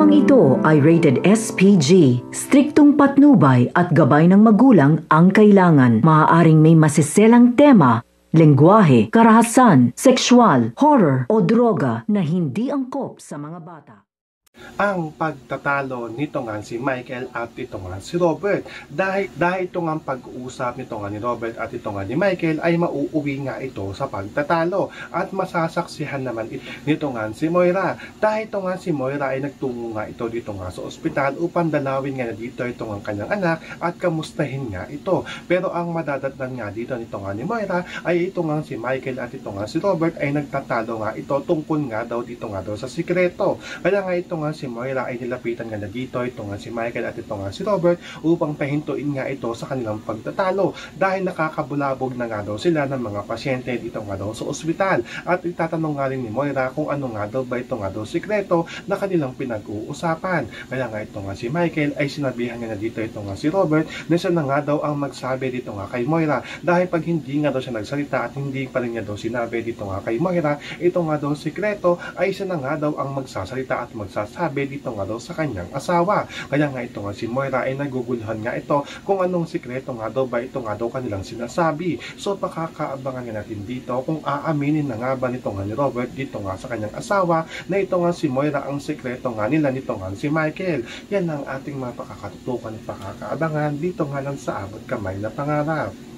Programang ito ay rated SPG. Striktong patnubay at gabay ng magulang ang kailangan. Maaaring may masiselang tema, lengguwahe, karahasan, sexual, horror o droga na hindi angkop sa mga bata. Ang pagtatalo nito nga si Michael at ito nga si Robert. Dahil ito nga pag-uusap nito nga ni Robert at ito nga ni Michael ay mauuwi nga ito sa pagtatalo. At masasaksihan naman nito nga si Moira. Dahil ito nga si Moira ay nagtungo nga ito dito nga sa ospital upang dalawin nga na dito ito nga kanyang anak at kamustahin nga ito. Pero ang madadatnan nga dito nito nga ni Moira ay ito nga si Michael at ito nga si Robert ay nagtatalo nga ito tungkol nga daw dito nga daw sa sikreto. Kaya nga ito nga si Moira ay nilapitan nga na dito ito nga si Michael at ito nga si Robert upang pahintuin nga ito sa kanilang pagtatalo dahil nakakabulabog na nga daw sila ng mga pasyente dito nga daw sa ospital. At itatanong nga rin ni Moira kung ano nga daw ba ito nga daw sikreto na kanilang pinag-uusapan. Kaya nga ito nga si Michael ay sinabihan nga na dito ito nga si Robert na siya na nga daw ang magsabi dito nga kay Moira dahil pag hindi nga daw siya nagsalita at hindi pa rin niya daw sinabi dito nga kay Moira ito nga daw sikreto ay siya na nga daw ang magsasalita at magsasabi dito nga daw sa kanyang asawa. Kaya nga ito nga si Moira ay naguguluhan nga ito kung anong sikreto nga daw ba ito nga daw kanilang sinasabi. So pakakaabangan nga natin dito kung aaminin na nga ba nito nga ni Robert dito nga sa kanyang asawa na ito nga si Moira ang sikreto nga nila nito nga si Michael. Yan ang ating mga pakakatutukan at pakakaabangan dito nga lang sa Abot Kamay na Pangarap.